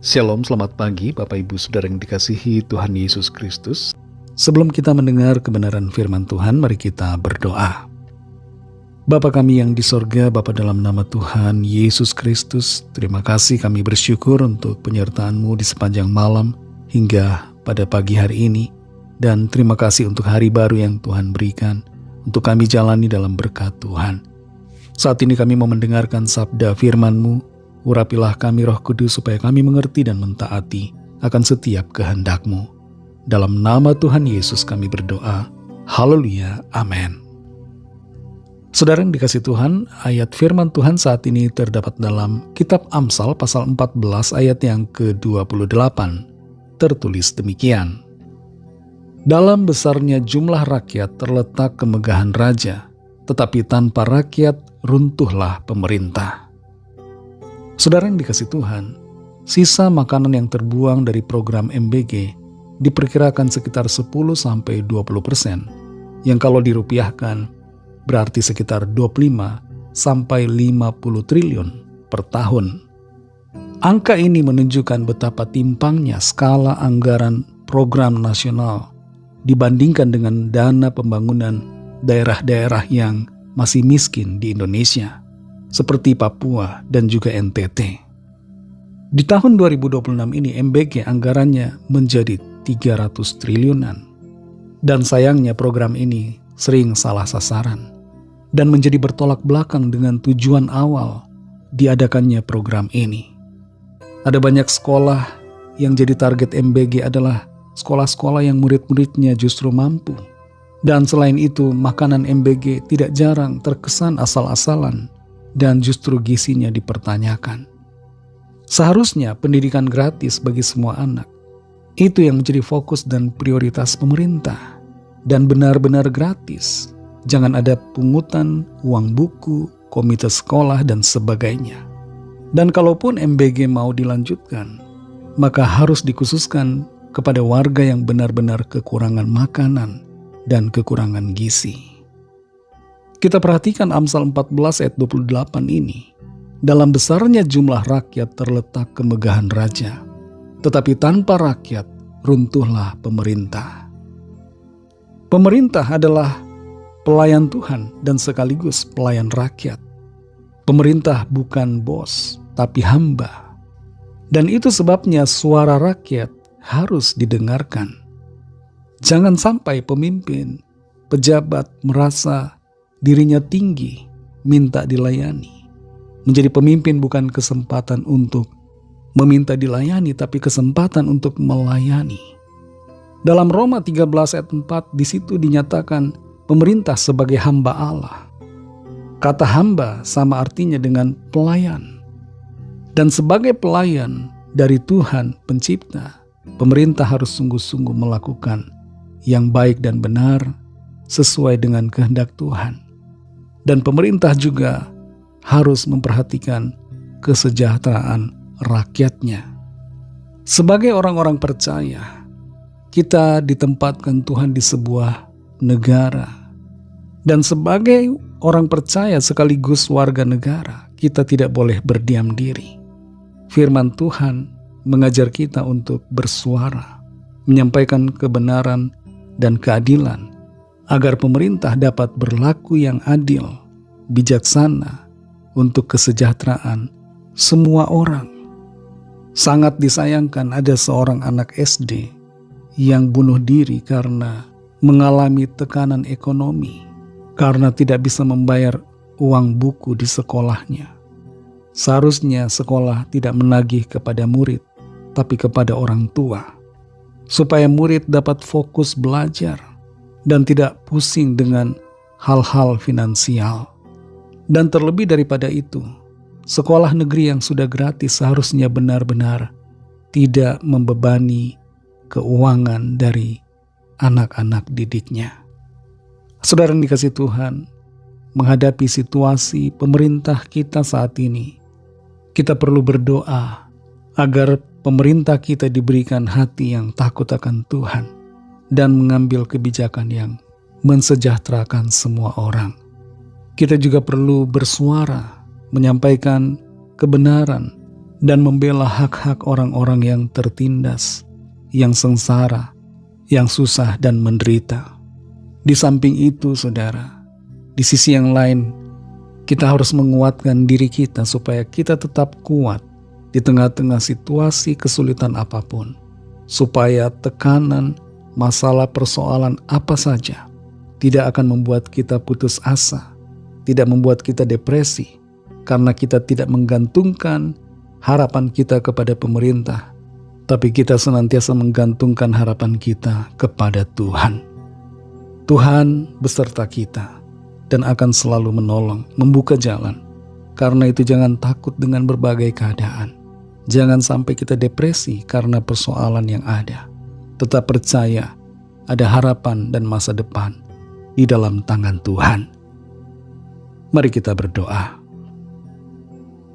Shalom, selamat pagi Bapak Ibu Saudara yang dikasihi Tuhan Yesus Kristus. Sebelum kita mendengar kebenaran firman Tuhan, mari kita berdoa. Bapa kami yang di sorga, Bapa dalam nama Tuhan Yesus Kristus, terima kasih kami bersyukur untuk penyertaan-Mu di sepanjang malam hingga pada pagi hari ini. Dan terima kasih untuk hari baru yang Tuhan berikan untuk kami jalani dalam berkat Tuhan. Saat ini kami mau mendengarkan sabda firman-Mu. Urapilah kami Roh Kudus supaya kami mengerti dan mentaati akan setiap kehendak-Mu. Dalam nama Tuhan Yesus kami berdoa. Haleluya. Amin. Saudara yang dikasih Tuhan, ayat firman Tuhan saat ini terdapat dalam kitab Amsal pasal 14 ayat yang ke-28. Tertulis demikian. Dalam besarnya jumlah rakyat terletak kemegahan raja, tetapi tanpa rakyat runtuhlah pemerintah. Saudara yang dikasih Tuhan, sisa makanan yang terbuang dari program MBG diperkirakan sekitar 10-20%, yang kalau dirupiahkan berarti sekitar 25-50 triliun per tahun. Angka ini menunjukkan betapa timpangnya skala anggaran program nasional dibandingkan dengan dana pembangunan daerah-daerah yang masih miskin di Indonesia, seperti Papua dan juga NTT. Di tahun 2026 ini MBG anggarannya menjadi 300 triliunan. Dan sayangnya program ini sering salah sasaran dan menjadi bertolak belakang dengan tujuan awal diadakannya program ini. Ada banyak sekolah yang jadi target MBG adalah sekolah-sekolah yang murid-muridnya justru mampu. Dan selain itu, makanan MBG tidak jarang terkesan asal-asalan dan justru gizinya dipertanyakan. Seharusnya pendidikan gratis bagi semua anak. Itu yang menjadi fokus dan prioritas pemerintah. Dan benar-benar gratis. Jangan ada pungutan, uang buku, komite sekolah, dan sebagainya. Dan kalaupun MBG mau dilanjutkan, maka harus dikhususkan kepada warga yang benar-benar kekurangan makanan dan kekurangan gizi. Kita perhatikan Amsal 14 ayat 28 ini. Dalam besarnya jumlah rakyat terletak kemegahan raja, tetapi tanpa rakyat runtuhlah pemerintah. Pemerintah adalah pelayan Tuhan dan sekaligus pelayan rakyat. Pemerintah bukan bos, tapi hamba. Dan itu sebabnya suara rakyat harus didengarkan. Jangan sampai pemimpin, pejabat merasa dirinya tinggi, minta dilayani. Menjadi pemimpin bukan kesempatan untuk meminta dilayani, tapi kesempatan untuk melayani. Dalam Roma 13 ayat 4, di situ dinyatakan pemerintah sebagai hamba Allah. Kata hamba sama artinya dengan pelayan. Dan sebagai pelayan dari Tuhan pencipta, pemerintah harus sungguh-sungguh melakukan yang baik dan benar sesuai dengan kehendak Tuhan. Dan pemerintah juga harus memperhatikan kesejahteraan rakyatnya. Sebagai orang-orang percaya, kita ditempatkan Tuhan di sebuah negara. Dan sebagai orang percaya sekaligus warga negara, kita tidak boleh berdiam diri. Firman Tuhan mengajar kita untuk bersuara, menyampaikan kebenaran dan keadilan, agar pemerintah dapat berlaku yang adil, bijaksana, untuk kesejahteraan semua orang. Sangat disayangkan ada seorang anak SD yang bunuh diri karena mengalami tekanan ekonomi, karena tidak bisa membayar uang buku di sekolahnya. Seharusnya sekolah tidak menagih kepada murid, tapi kepada orang tua, supaya murid dapat fokus belajar dan tidak pusing dengan hal-hal finansial. Dan terlebih daripada itu, sekolah negeri yang sudah gratis seharusnya benar-benar tidak membebani keuangan dari anak-anak didiknya. Saudara yang dikasihi Tuhan, menghadapi situasi pemerintah kita saat ini, kita perlu berdoa agar pemerintah kita diberikan hati yang takut akan Tuhan dan mengambil kebijakan yang mensejahterakan semua orang. Kita juga perlu bersuara, menyampaikan kebenaran dan membela hak-hak orang-orang yang tertindas, yang sengsara, yang susah dan menderita. Di samping itu, saudara, di sisi yang lain, kita harus menguatkan diri kita supaya kita tetap kuat di tengah-tengah situasi kesulitan apapun, supaya tekanan, masalah, persoalan apa saja tidak akan membuat kita putus asa, tidak membuat kita depresi, karena kita tidak menggantungkan harapan kita kepada pemerintah, tapi kita senantiasa menggantungkan harapan kita kepada Tuhan. Tuhan beserta kita dan akan selalu menolong, membuka jalan. Karena itu jangan takut dengan berbagai keadaan. Jangan sampai kita depresi karena persoalan yang ada. Tetap percaya ada harapan dan masa depan di dalam tangan Tuhan. Mari kita berdoa.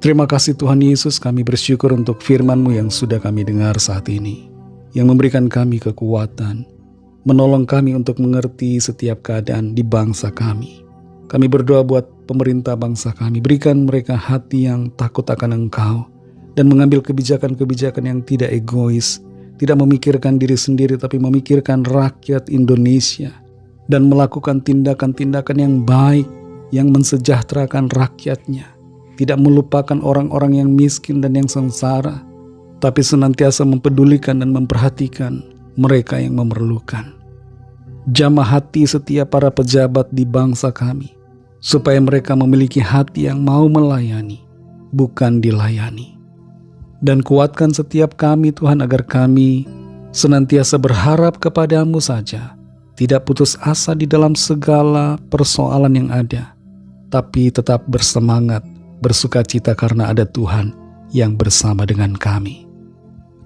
Terima kasih Tuhan Yesus, kami bersyukur untuk firman-Mu yang sudah kami dengar saat ini, yang memberikan kami kekuatan, menolong kami untuk mengerti setiap keadaan di bangsa kami. Kami berdoa buat pemerintah bangsa kami, berikan mereka hati yang takut akan Engkau, dan mengambil kebijakan-kebijakan yang tidak egois, tidak memikirkan diri sendiri tapi memikirkan rakyat Indonesia, dan melakukan tindakan-tindakan yang baik, yang mensejahterakan rakyatnya, tidak melupakan orang-orang yang miskin dan yang sengsara, tapi senantiasa mempedulikan dan memperhatikan mereka yang memerlukan. Jamah hati setiap para pejabat di bangsa kami, supaya mereka memiliki hati yang mau melayani, bukan dilayani. Dan kuatkan setiap kami Tuhan agar kami senantiasa berharap kepada-Mu saja, tidak putus asa di dalam segala persoalan yang ada, tapi tetap bersemangat, bersukacita karena ada Tuhan yang bersama dengan kami.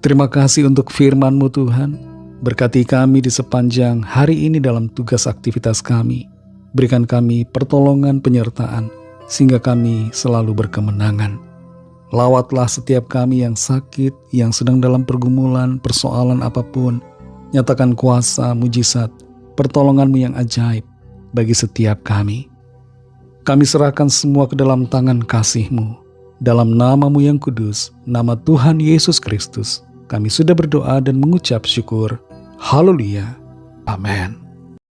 Terima kasih untuk firman-Mu Tuhan. Berkati kami di sepanjang hari ini dalam tugas aktivitas kami. Berikan kami pertolongan, penyertaan, sehingga kami selalu berkemenangan. Lawatlah setiap kami yang sakit, yang sedang dalam pergumulan, persoalan apapun. Nyatakan kuasa, mujizat, pertolongan-Mu yang ajaib bagi setiap kami. Kami serahkan semua ke dalam tangan kasih-Mu. Dalam nama-Mu yang kudus, nama Tuhan Yesus Kristus, kami sudah berdoa dan mengucap syukur. Haleluya. Amin.